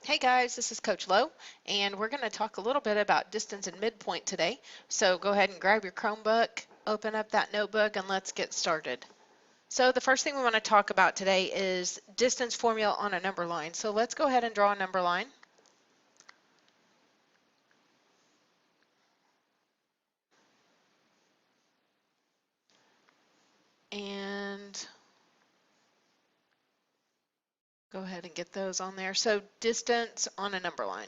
Hey guys, this is Coach Lowe, and we're going to talk a little bit about distance and midpoint today. So go ahead and grab your Chromebook, open up that notebook, and let's get started. So the first thing we want to talk about today is distance formula on a number line. So let's go ahead and draw a number line. And go ahead and get those on there. So distance on a number line.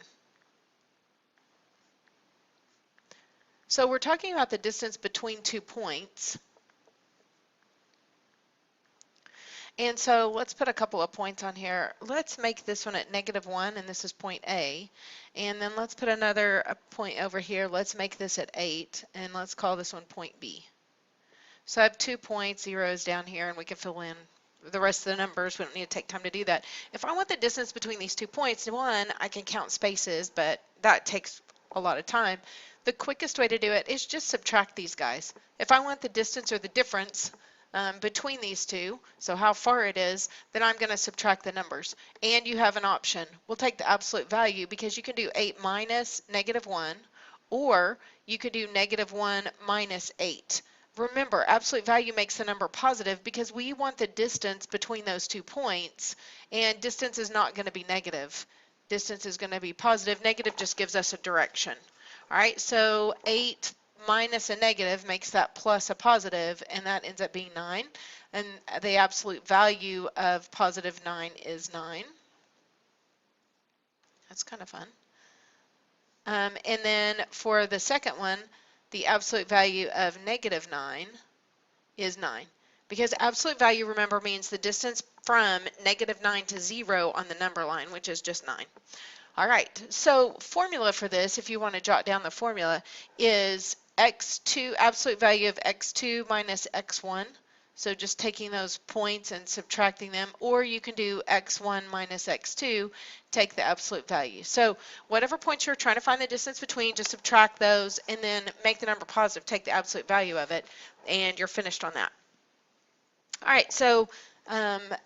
So we're talking about the distance between 2 points. And so let's put a couple of points on here. Let's make this one at -1, and this is point A. And then let's put another point over here. Let's make this at 8, and let's call this one point B. So I have 2 points, zeros down here, and we can fill in the rest of the numbers. We don't need to take time to do that. If I want the distance between these 2 points, one, I can count spaces, but that takes a lot of time. The quickest way to do it is just subtract these guys. If I want the distance or the difference between these two, so how far it is, then I'm going to subtract the numbers. And you have an option. We'll take the absolute value because you can do 8 minus -1, or you could do -1 minus 8. Remember, absolute value makes the number positive because we want the distance between those 2 points, and distance is not going to be negative. Distance is going to be positive. Negative just gives us a direction. All right, so 8 minus a negative makes that plus a positive, and that ends up being 9. And the absolute value of positive 9 is 9. That's kind of fun. And then for the second one, the absolute value of -9 is 9. Because absolute value, remember, means the distance from -9 to 0 on the number line, which is just 9. All right, so formula for this, if you want to jot down the formula, is x2, absolute value of x2 minus x1. So just taking those points and subtracting them, or you can do x1 minus x2, take the absolute value. So whatever points you're trying to find the distance between, just subtract those and then make the number positive, take the absolute value of it, and you're finished on that. All right, so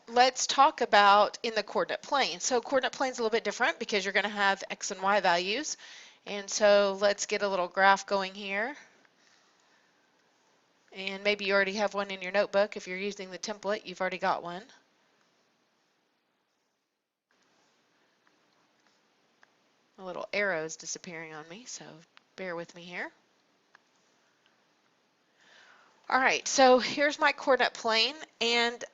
let's talk about in the coordinate plane. So coordinate plane is a little bit different because you're going to have x and y values. And so let's get a little graph going here. And maybe you already have one in your notebook. If you're using the template, you've already got one. A little arrow is disappearing on me, so bear with me here. All right, so here's my coordinate plane, and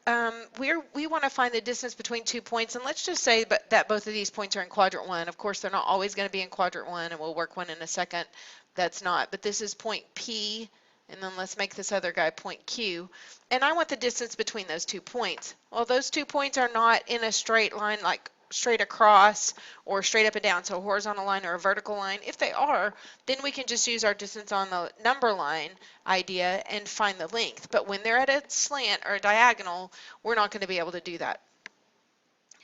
we want to find the distance between 2 points, and let's just say that both of these points are in quadrant 1. Of course, they're not always going to be in quadrant 1, and we'll work one in a second that's not, but this is point P, and then let's make this other guy point Q, and I want the distance between those 2 points. Well, those 2 points are not in a straight line like straight across or straight up and down, so a horizontal line or a vertical line. If they are, then we can just use our distance on the number line idea and find the length. But when they're at a slant or a diagonal, we're not going to be able to do that.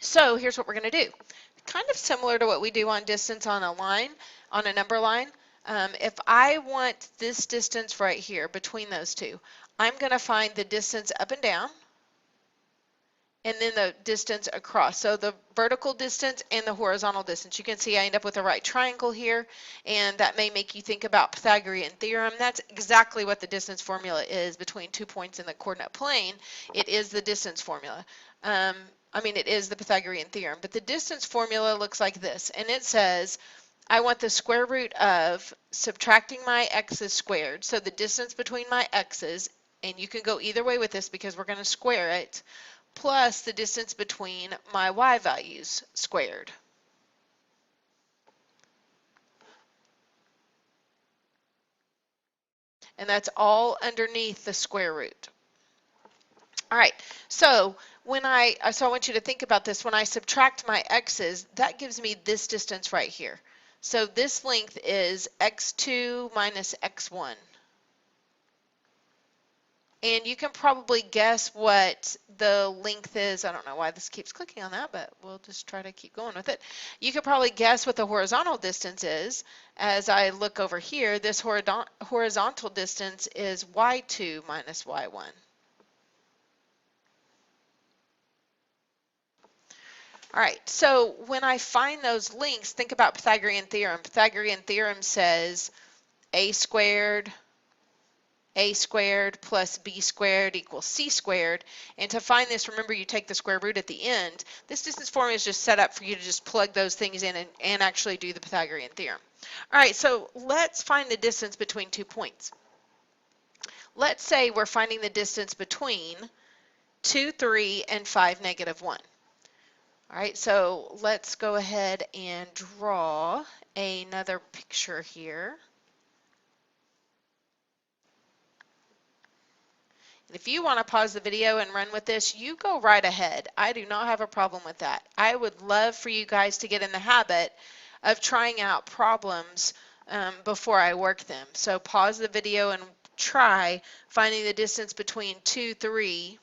So here's what we're going to do. Kind of similar to what we do on distance on a line, on a number line. If I want this distance right here between those two, I'm going to find the distance up and down, and then the distance across. So the vertical distance and the horizontal distance. You can see I end up with a right triangle here, and that may make you think about Pythagorean theorem. That's exactly what the distance formula is between 2 points in the coordinate plane. It is the distance formula. It is the Pythagorean theorem, but the distance formula looks like this, and it says I want the square root of subtracting my x's squared, so the distance between my x's, and you can go either way with this because we're going to square it, plus the distance between my y values squared. And that's all underneath the square root. All right, so I want you to think about this. When I subtract my x's, that gives me this distance right here. So this length is x2 minus x1. And you can probably guess what the length is. I don't know why this keeps clicking on that, but we'll just try to keep going with it. You could probably guess what the horizontal distance is. As I look over here, this horizontal distance is y2 minus y1. All right, so when I find those links, think about Pythagorean theorem. Pythagorean theorem says a squared plus b squared equals c squared. And to find this, remember you take the square root at the end. This distance formula is just set up for you to just plug those things in and actually do the Pythagorean theorem. All right, so let's find the distance between 2 points. Let's say we're finding the distance between 2, 3, and 5, -1. All right, so let's go ahead and draw another picture here. If you want to pause the video and run with this, you go right ahead. I do not have a problem with that. I would love for you guys to get in the habit of trying out problems before I work them. So pause the video and try finding the distance between 2, 3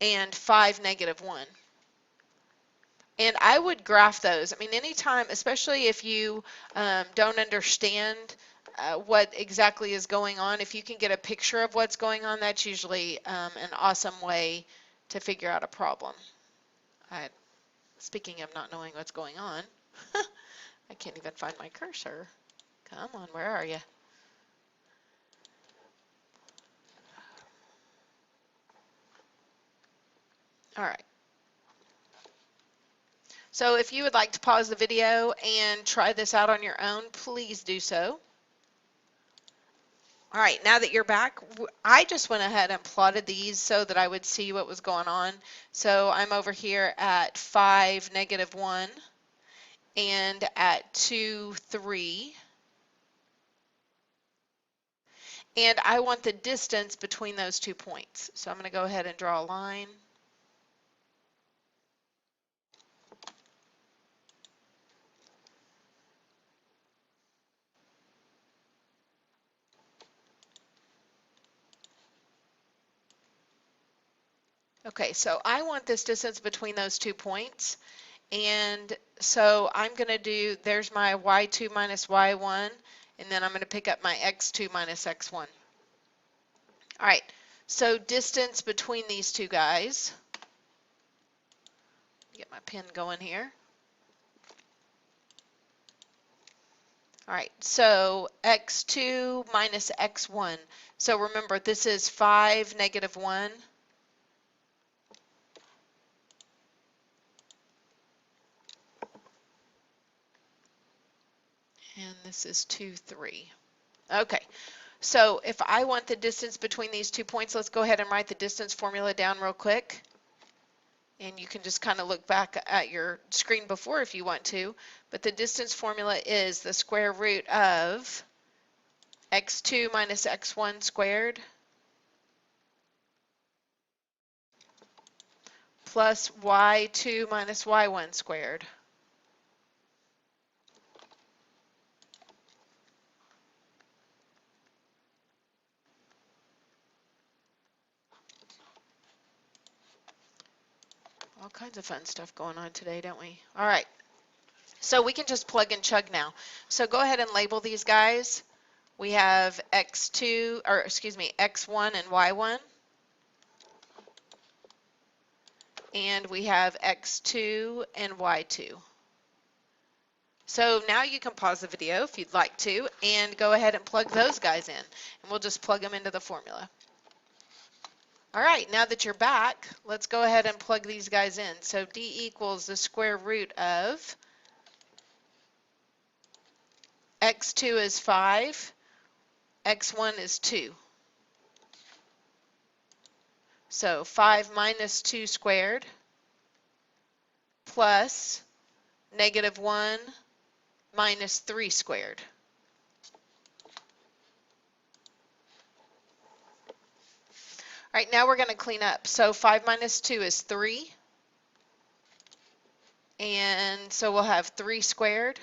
and 5, -1. And I would graph those. I mean, anytime, especially if you don't understand what exactly is going on, if you can get a picture of what's going on, that's usually an awesome way to figure out a problem. Speaking of not knowing what's going on, I can't even find my cursor. Come on, where are you? All right. So if you would like to pause the video and try this out on your own, please do so. All right, now that you're back, I just went ahead and plotted these so that I would see what was going on. So I'm over here at 5, -1, and at 2, 3. And I want the distance between those 2 points. So I'm going to go ahead and draw a line. Okay, so I want this distance between those 2 points. And so I'm going to do, there's my y2 minus y1, and then I'm going to pick up my x2 minus x1. All right, so distance between these two guys. Get my pen going here. All right, so x2 minus x1. So remember, this is 5, -1. And this is 2, 3. Okay, so if I want the distance between these 2 points, let's go ahead and write the distance formula down real quick. And you can just kind of look back at your screen before if you want to. But the distance formula is the square root of x2 minus x1 squared plus y2 minus y1 squared. All kinds of fun stuff going on today, don't we? All right, so we can just plug and chug now. So go ahead and label these guys. We have x2, or excuse me, x1 and y1. And we have x2 and y2. So now you can pause the video if you'd like to and go ahead and plug those guys in. And we'll just plug them into the formula. All right, now that you're back, let's go ahead and plug these guys in. So d equals the square root of x2 is 5, x1 is 2. So 5 minus 2 squared plus -1 minus 3 squared. All right, now we're going to clean up. So 5 minus 2 is 3. And so we'll have 3 squared.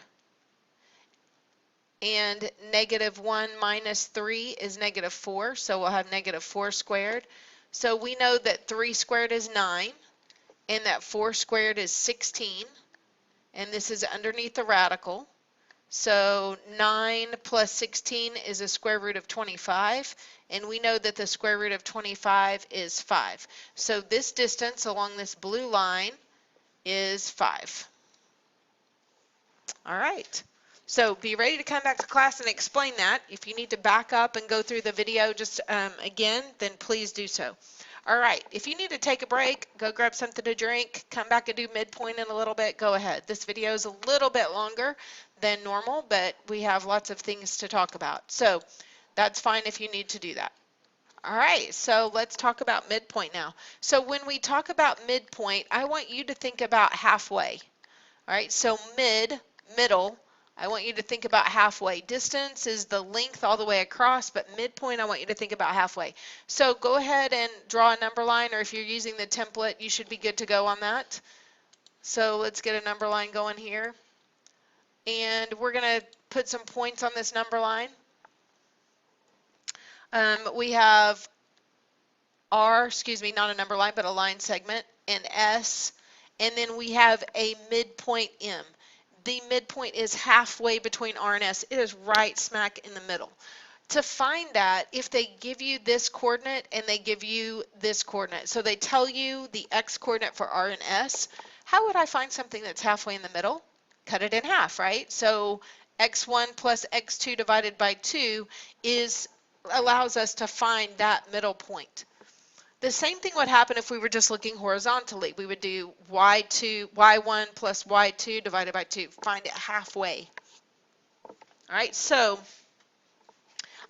And -1 minus 3 is -4. So we'll have -4 squared. So we know that 3 squared is 9. And that 4 squared is 16. And this is underneath the radical. So 9 plus 16 is a square root of 25. and we know that the square root of 25 is 5. So this distance along this blue line is 5. All right. So be ready to come back to class and explain that. If you need to back up and go through the video just again, then please do so. All right. If you need to take a break, go grab something to drink, come back and do midpoint in a little bit, go ahead. This video is a little bit longer than normal, but we have lots of things to talk about. So that's fine if you need to do that. All right, so let's talk about midpoint now. So when we talk about midpoint, I want you to think about halfway. All right, so middle, I want you to think about halfway. Distance is the length all the way across, but midpoint, I want you to think about halfway. So go ahead and draw a number line, or if you're using the template, you should be good to go on that. So let's get a number line going here. And we're going to put some points on this number line. We have R, excuse me, not a number line, but a line segment, and S, and then we have a midpoint M. The midpoint is halfway between R and S. It is right smack in the middle. To find that, if they give you this coordinate and they give you this coordinate, so they tell you the X coordinate for R and S, how would I find something that's halfway in the middle? Cut it in half, right? So X1 plus X2 divided by 2 allows us to find that middle point. The same thing would happen if we were just looking horizontally. We would do y1 plus y2 divided by 2. Find it halfway. All right, so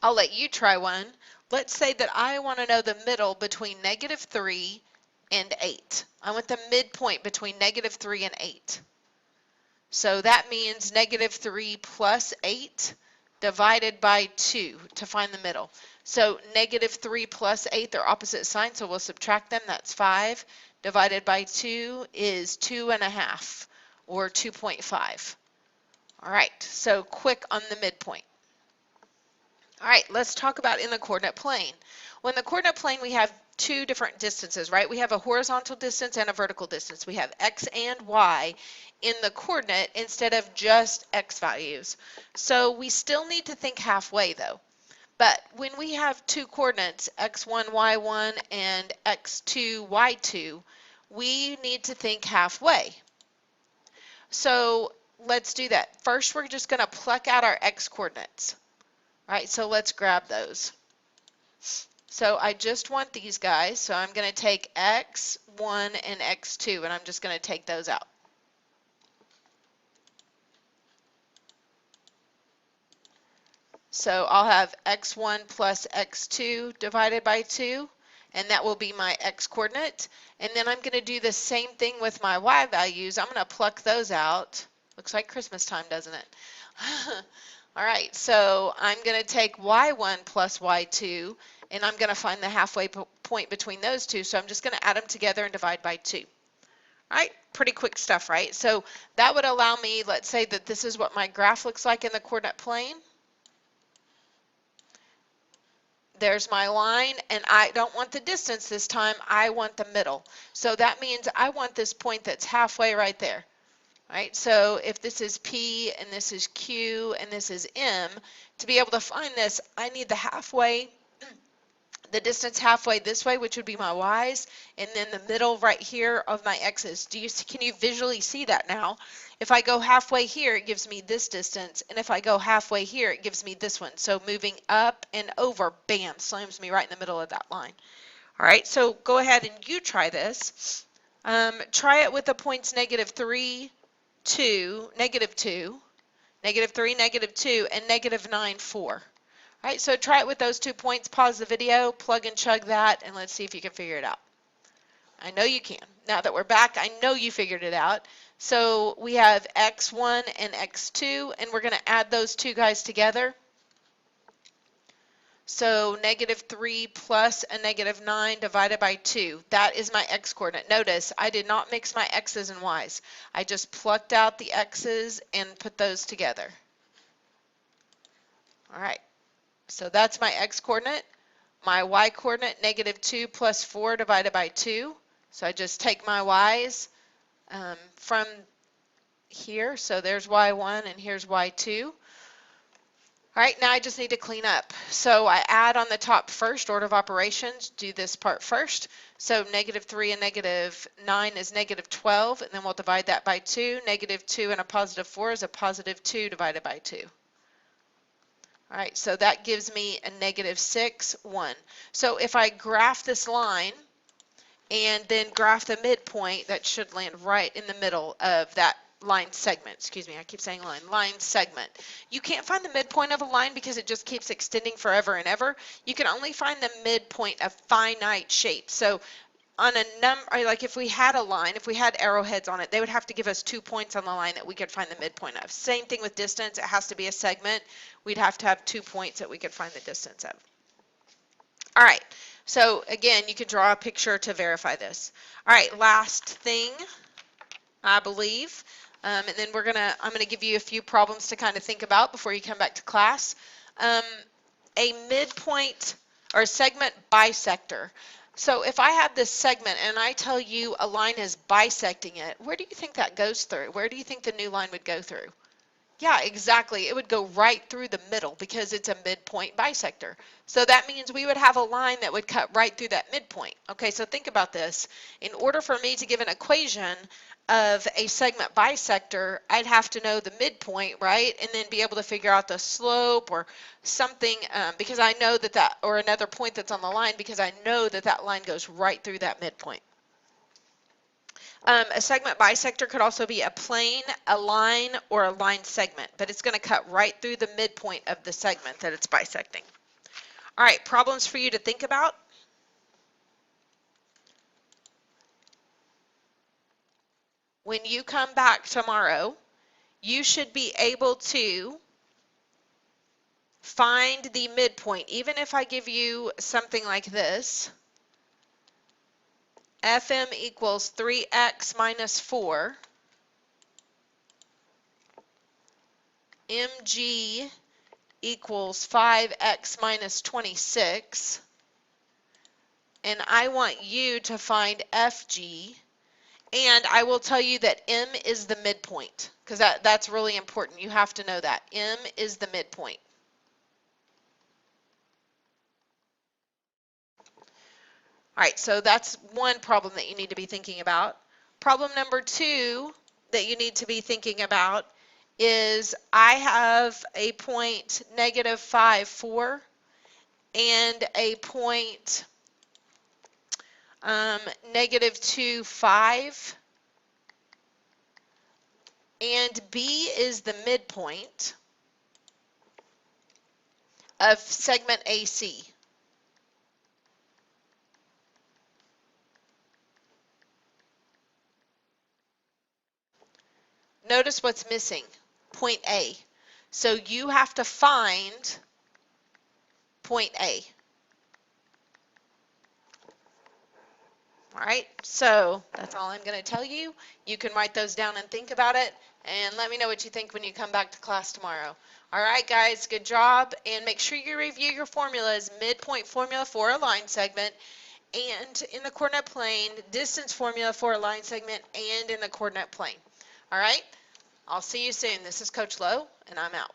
I'll let you try one. Let's say that I want to know the middle between -3 and 8. I want the midpoint between -3 and 8. So that means -3 plus 8 divided by 2 to find the middle. So -3 plus 8, they're opposite signs, so we'll subtract them. That's 5. Divided by 2 is 2.5, or 2.5. All right, so quick on the midpoint. All right, let's talk about in the coordinate plane. Well, in the coordinate plane, we have two different distances, right? We have a horizontal distance and a vertical distance. We have X and Y in the coordinate instead of just X values. So we still need to think halfway though. But when we have two coordinates, X1, Y1 and X2, Y2, we need to think halfway. So let's do that. First, we're just going to pluck out our X coordinates. All right, so let's grab those. So I just want these guys, so I'm going to take X1 and X2, and I'm just going to take those out. So I'll have X1 plus X2 divided by 2, and that will be my X coordinate. And then I'm going to do the same thing with my Y values. I'm going to pluck those out. Looks like Christmas time, doesn't it? All right, so I'm going to take Y1 plus Y2, and I'm going to find the halfway point between those two. So I'm just going to add them together and divide by 2. All right, pretty quick stuff, right? So that would allow me, let's say that this is what my graph looks like in the coordinate plane. There's my line, and I don't want the distance this time. I want the middle. So that means I want this point that's halfway right there. Right, so if this is P and this is Q and this is M, to be able to find this, I need the halfway, the distance halfway this way, which would be my Y's, and then the middle right here of my X's. Can you visually see that now? If I go halfway here, it gives me this distance, and if I go halfway here, it gives me this one. So moving up and over, bam, slams me right in the middle of that line. All right, so go ahead and you try this. Try it with the points -3, 2, -2, -3, -2, and -9, 4. All right, so try it with those 2 points. Pause the video, plug and chug that, and let's see if you can figure it out. I know you can. Now that we're back, I know you figured it out. So we have X1 and X2, and we're going to add those two guys together. So -3 plus a -9 divided by 2. That is my X coordinate. Notice I did not mix my X's and Y's. I just plucked out the X's and put those together. All right. So that's my X coordinate. My Y coordinate, -2 plus 4 divided by 2. So I just take my Y's from here. So there's Y1 and here's Y2. All right, now I just need to clean up. So I add on the top first, order of operations, do this part first. So -3 and -9 is -12, and then we'll divide that by 2. -2 and a +4 is a +2 divided by 2. All right, so that gives me a -6, 1. So if I graph this line and then graph the midpoint, that should land right in the middle of that line segment. Excuse me, I keep saying line segment. You can't find the midpoint of a line because it just keeps extending forever and ever. You can only find the midpoint of finite shapes. So on a number, like if we had a line, if we had arrowheads on it, they would have to give us 2 points on the line that we could find the midpoint of. Same thing with distance, it has to be a segment. We'd have to have 2 points that we could find the distance of. All right, so again, you can draw a picture to verify this. All right, last thing, I believe, and then I'm gonna give you a few problems to kind of think about before you come back to class. A midpoint or segment bisector. So if I have this segment and I tell you a line is bisecting it, where do you think that goes through? Where do you think the new line would go through? Yeah, exactly. It would go right through the middle because it's a midpoint bisector. So that means we would have a line that would cut right through that midpoint. Okay, so think about this. In order for me to give an equation of a segment bisector, I'd have to know the midpoint, right? And then be able to figure out the slope or something because I know that or another point that's on the line because I know that that line goes right through that midpoint. A segment bisector could also be a plane, a line, or a line segment, but it's going to cut right through the midpoint of the segment that it's bisecting. All right, problems for you to think about. When you come back tomorrow, you should be able to find the midpoint. Even if I give you something like this, FM equals 3x minus 4, MG equals 5x minus 26, and I want you to find FG, and I will tell you that M is the midpoint, because that's really important. You have to know that. M is the midpoint. All right, so that's one problem that you need to be thinking about. Problem number 2 that you need to be thinking about is I have a point -5, 4 and a point -2, 5, and B is the midpoint of segment AC. Notice what's missing, point A. So you have to find point A. All right, so that's all I'm going to tell you. You can write those down and think about it, and let me know what you think when you come back to class tomorrow. All right, guys, good job, and make sure you review your formulas, midpoint formula for a line segment, and in the coordinate plane, distance formula for a line segment, and in the coordinate plane. All right, I'll see you soon. This is Coach Lowe, and I'm out.